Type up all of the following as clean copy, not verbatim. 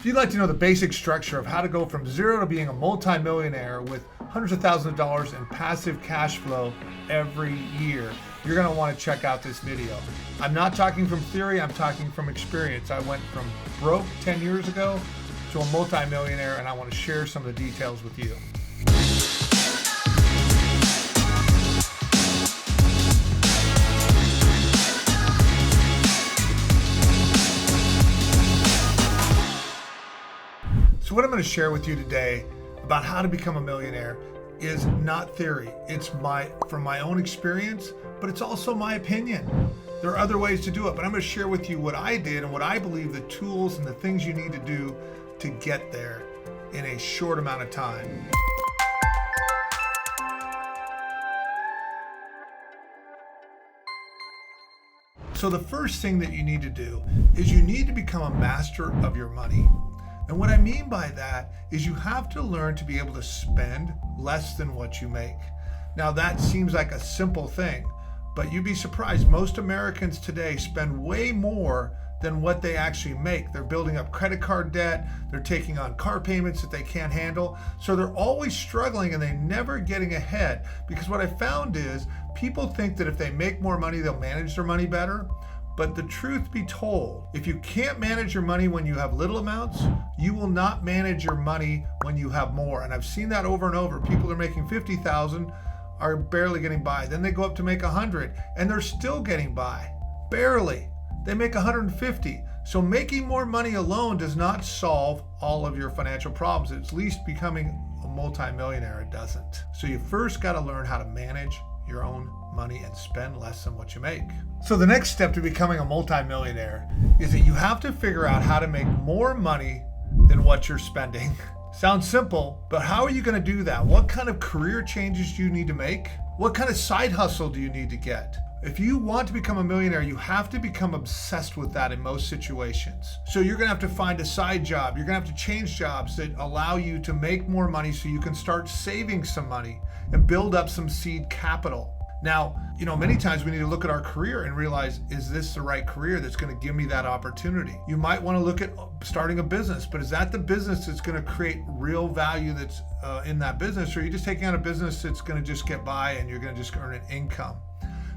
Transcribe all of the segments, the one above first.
If you'd like to know the basic structure of how to go from zero to being a multi-millionaire with hundreds of thousands of dollars in passive cash flow every year, you're going to want to check out this video. I'm not talking from theory, I'm talking from experience. I went from broke 10 years ago to a multi-millionaire, and I want to share some of the details with you. So what I'm going to share with you today about how to become a millionaire is not theory. It's from my own experience, but it's also my opinion. There are other ways to do it, but I'm going to share with you what I did and what I believe the tools and the things you need to do to get there in a short amount of time. So the first thing that you need to do is you need to become a master of your money. And what I mean by that is you have to learn to be able to spend less than what you make. Now that seems like a simple thing, but you'd be surprised. Most Americans today spend way more than what they actually make. They're building up credit card debt, they're taking on car payments that they can't handle. So they're always struggling and they're never getting ahead, because what I found is people think that if they make more money, they'll manage their money better. But the truth be told, if you can't manage your money when you have little amounts, you will not manage your money when you have more. And I've seen that over and over. People are making 50,000 are barely getting by. Then they go up to make 100 and they're still getting by. Barely. They make 150. So making more money alone does not solve all of your financial problems. At least becoming a multi-millionaire, it doesn't. So you first got to learn how to manage your own money and spend less than what you make. So the next step to becoming a multi-millionaire is that you have to figure out how to make more money than what you're spending. Sounds simple, but how are you going to do that? What kind of career changes do you need to make? What kind of side hustle do you need to get? If you want to become a millionaire, you have to become obsessed with that in most situations. So you're going to have to find a side job. You're going to have to change jobs that allow you to make more money so you can start saving some money and build up some seed capital. Now, many times we need to look at our career and realize, is this the right career that's going to give me that opportunity? You might want to look at starting a business, but is that the business that's going to create real value that's in that business? Or are you just taking on a business that's going to just get by and you're going to just earn an income?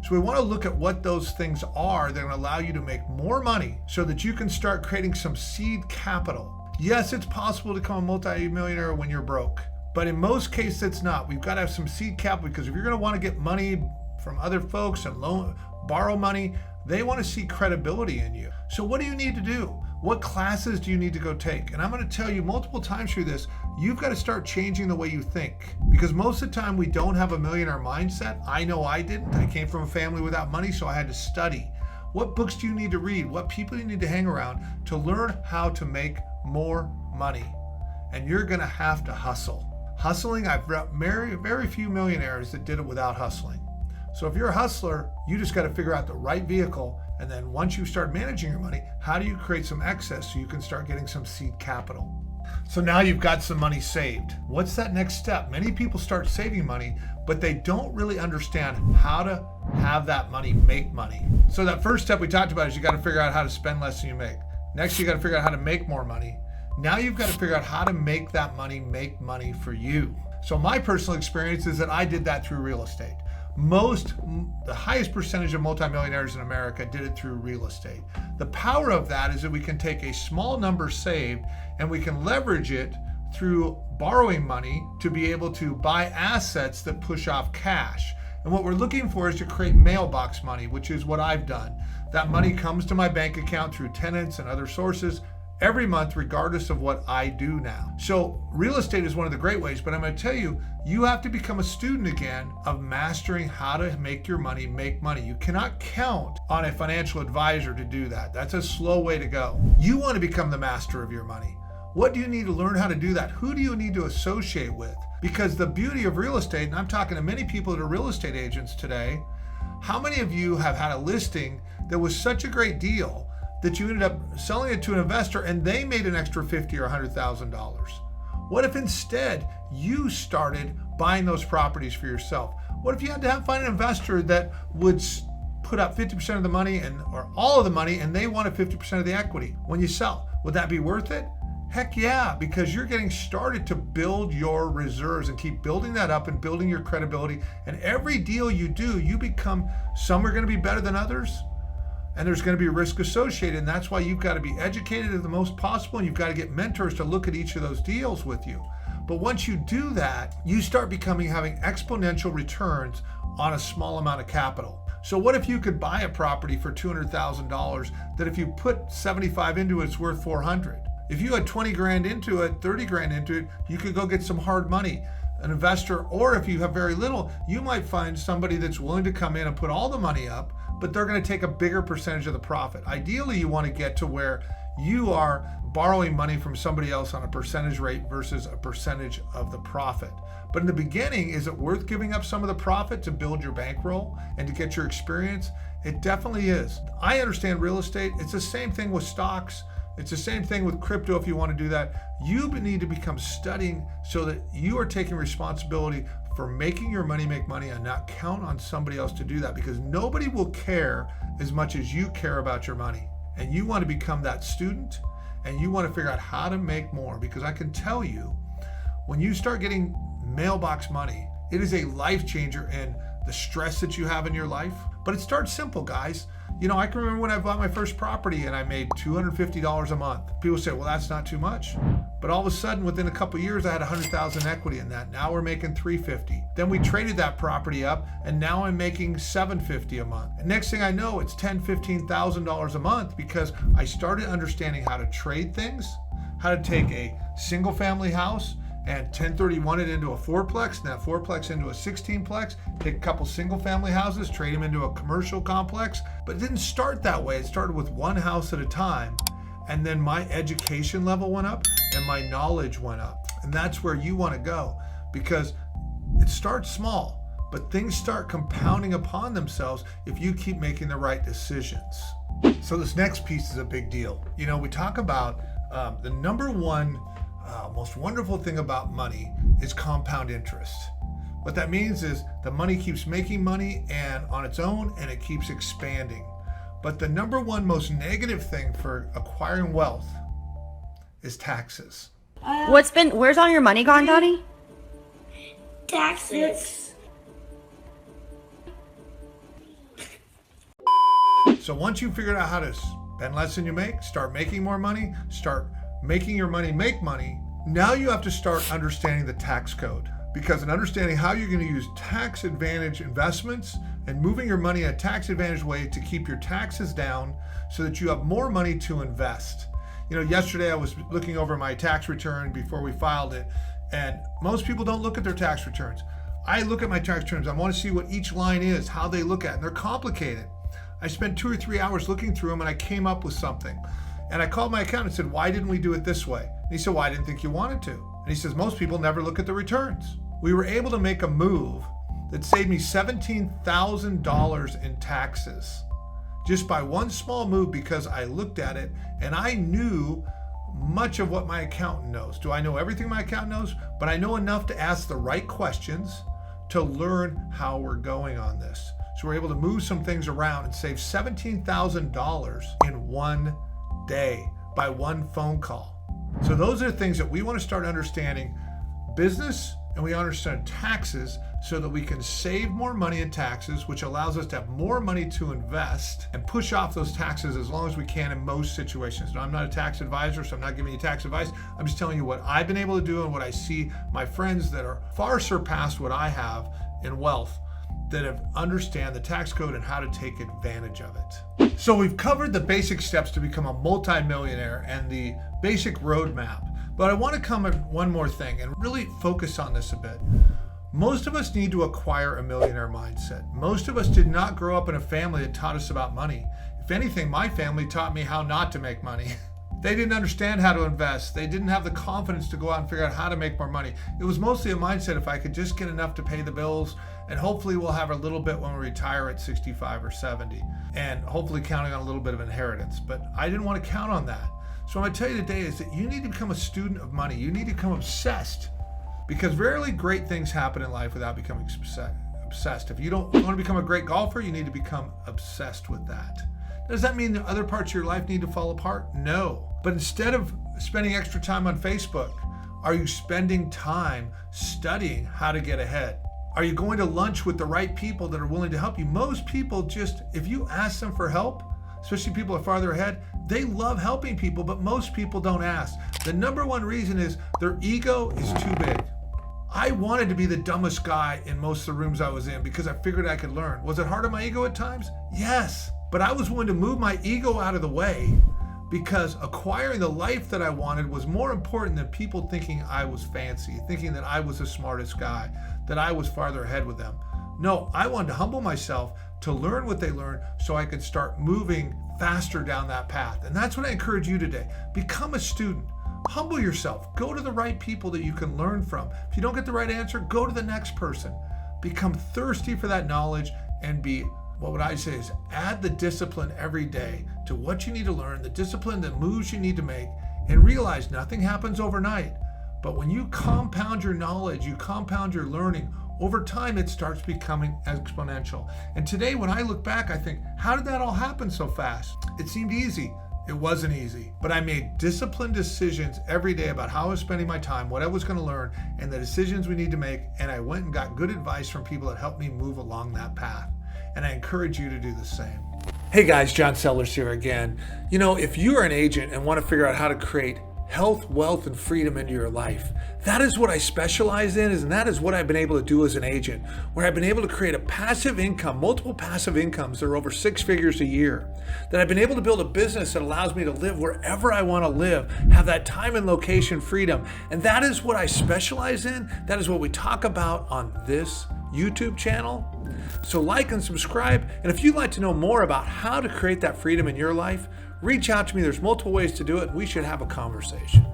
So we want to look at what those things are that are going to allow you to make more money so that you can start creating some seed capital. Yes, it's possible to become a multi-millionaire when you're broke, but in most cases it's not. We've got to have some seed capital, because if you're going to want to get money from other folks and borrow money, they want to see credibility in you. So what do you need to do? What classes do you need to go take? And I'm going to tell you multiple times through this, you've got to start changing the way you think, because most of the time we don't have a millionaire mindset. I know I didn't. I came from a family without money, so I had to study. What books do you need to read? What people do you need to hang around to learn how to make more money? And you're going to have to hustle. Hustling, I've met very few millionaires that did it without hustling. So if you're a hustler, you just got to figure out the right vehicle. And then once you start managing your money, how do you create some excess so you can start getting some seed capital? So now you've got some money saved. What's that next step? Many people start saving money, but they don't really understand how to have that money make money. So that first step we talked about is you got to figure out how to spend less than you make. Next, you got to figure out how to make more money. Now you've got to figure out how to make that money make money for you. So my personal experience is that I did that through real estate. The highest percentage of multimillionaires in America did it through real estate. The power of that is that we can take a small number saved and we can leverage it through borrowing money to be able to buy assets that push off cash. And what we're looking for is to create mailbox money, which is what I've done. That money comes to my bank account through tenants and other sources every month, regardless of what I do now. So real estate is one of the great ways, but I'm going to tell you, you have to become a student again of mastering how to make your money make money. You cannot count on a financial advisor to do that. That's a slow way to go. You want to become the master of your money. What do you need to learn how to do that? Who do you need to associate with? Because the beauty of real estate, and I'm talking to many people that are real estate agents today, how many of you have had a listing that was such a great deal that you ended up selling it to an investor and they made an extra $50,000 or $100,000? What if instead you started buying those properties for yourself? What if you had to find an investor that would put up 50% of the money or all of the money, and they wanted 50% of the equity when you sell? Would that be worth it? Heck yeah, because you're getting started to build your reserves and keep building that up and building your credibility. And every deal you do, you become, some are going to be better than others, and there's going to be risk associated. And that's why you've got to be educated as the most possible, and you've got to get mentors to look at each of those deals with you. But once you do that, you start having exponential returns on a small amount of capital. So what if you could buy a property for $200,000 that if you put 75 into it, it's worth 400? If you had 20 grand into it, 30 grand into it, you could go get some hard money, an investor, or if you have very little, you might find somebody that's willing to come in and put all the money up, but they're going to take a bigger percentage of the profit. Ideally, you want to get to where you are borrowing money from somebody else on a percentage rate versus a percentage of the profit. But in the beginning, is it worth giving up some of the profit to build your bankroll and to get your experience? It definitely is. I understand real estate. It's the same thing with stocks. It's the same thing with crypto if you want to do that. You need to become studying so that you are taking responsibility for making your money make money and not count on somebody else to do that, because nobody will care as much as you care about your money. And you want to become that student, and you want to figure out how to make more, because I can tell you, when you start getting mailbox money, it is a life changer in the stress that you have in your life. But it starts simple, guys. You know, I can remember when I bought my first property and I made $250 a month. People say, well, that's not too much. But all of a sudden, within a couple of years, I had 100,000 equity in that. Now we're making 350. Then we traded that property up, and now I'm making 750 a month. And next thing I know, it's $10,000, $15,000 a month, because I started understanding how to trade things, how to take a single family house and 1031 it into a fourplex, and that fourplex into a 16plex, take a couple single family houses, trade them into a commercial complex. But it didn't start that way. It started with one house at a time. And then my education level went up and my knowledge went up. And that's where you want to go, because it starts small, but things start compounding upon themselves if you keep making the right decisions. So this next piece is a big deal. You know, we talk about the number one most wonderful thing about money is compound interest. What that means is the money keeps making money and on its own, and it keeps expanding. But the number one most negative thing for acquiring wealth is taxes. Where's all your money gone, Donnie? Taxes. So once you figured out how to spend less than you make, start making more money, start making your money make money, now you have to start understanding the tax code. Because in understanding how you're going to use tax advantage investments and moving your money in a tax advantage way to keep your taxes down so that you have more money to invest. You know, yesterday I was looking over my tax return before we filed it, and most people don't look at their tax returns. I look at my tax returns. I want to see what each line is, how they look at it, and they're complicated. I spent 2 or 3 hours looking through them, and I came up with something. And I called my accountant and said, why didn't we do it this way? And he said, well, I didn't think you wanted to. And he says, most people never look at the returns. We were able to make a move that saved me $17,000 in taxes just by one small move, because I looked at it and I knew much of what my accountant knows. Do I know everything my accountant knows? But I know enough to ask the right questions to learn how we're going on this. So we're able to move some things around and save $17,000 in one day by one phone call. So those are the things that we want to start understanding business, and we understand taxes so that we can save more money in taxes, which allows us to have more money to invest and push off those taxes as long as we can in most situations. Now, I'm not a tax advisor, so I'm not giving you tax advice. I'm just telling you what I've been able to do and what I see my friends that are far surpassed what I have in wealth that have understand the tax code and how to take advantage of it. So we've covered the basic steps to become a multi-millionaire and the basic roadmap, but I want to come at one more thing and really focus on this a bit. Most of us need to acquire a millionaire mindset. Most of us did not grow up in a family that taught us about money. If anything, my family taught me how not to make money. They didn't understand how to invest. They didn't have the confidence to go out and figure out how to make more money. It was mostly a mindset, if I could just get enough to pay the bills, and hopefully we'll have a little bit when we retire at 65 or 70, and hopefully counting on a little bit of inheritance. But I didn't want to count on that. So what I'm going to tell you today is that you need to become a student of money. You need to become obsessed, because rarely great things happen in life without becoming obsessed. If you want to become a great golfer, you need to become obsessed with that. Does that mean that other parts of your life need to fall apart? No. But instead of spending extra time on Facebook? Are you spending time studying how to get ahead? Are you going to lunch with the right people that are willing to help you? Most people just, if you ask them for help, especially people who are farther ahead, they love helping people, but most people don't ask. The number one reason is their ego is too big. I wanted to be the dumbest guy in most of the rooms I was in because I figured I could learn. Was it hard on my ego at times? Yes, but I was willing to move my ego out of the way because acquiring the life that I wanted was more important than people thinking I was fancy, thinking that I was the smartest guy, that I was farther ahead with them. No, I wanted to humble myself to learn what they learned so I could start moving faster down that path. And that's what I encourage you today. Become a student. Humble yourself. Go to the right people that you can learn from. If you don't get the right answer, go to the next person. Become thirsty for that knowledge and be, what would I say is, add the discipline every day to what you need to learn, the discipline, the moves you need to make, and realize nothing happens overnight. But when you compound your knowledge, you compound your learning, over time it starts becoming exponential. And today when I look back, I think, how did that all happen so fast? It seemed easy. It wasn't easy, but I made disciplined decisions every day about how I was spending my time, what I was going to learn, and the decisions we need to make. And I went and got good advice from people that helped me move along that path. And I encourage you to do the same. Hey guys, John Sellers here again. You know, if you are an agent and want to figure out how to create health, wealth, and freedom into your life, that is what I specialize in, and that is what I've been able to do as an agent, where I've been able to create a passive income, multiple passive incomes that are over 6 figures a year, that I've been able to build a business that allows me to live wherever I want to live, have that time and location freedom. And that is what I specialize in. That is what we talk about on this YouTube channel. So like and subscribe. And if you'd like to know more about how to create that freedom in your life, reach out to me. There's multiple ways to do it. We should have a conversation.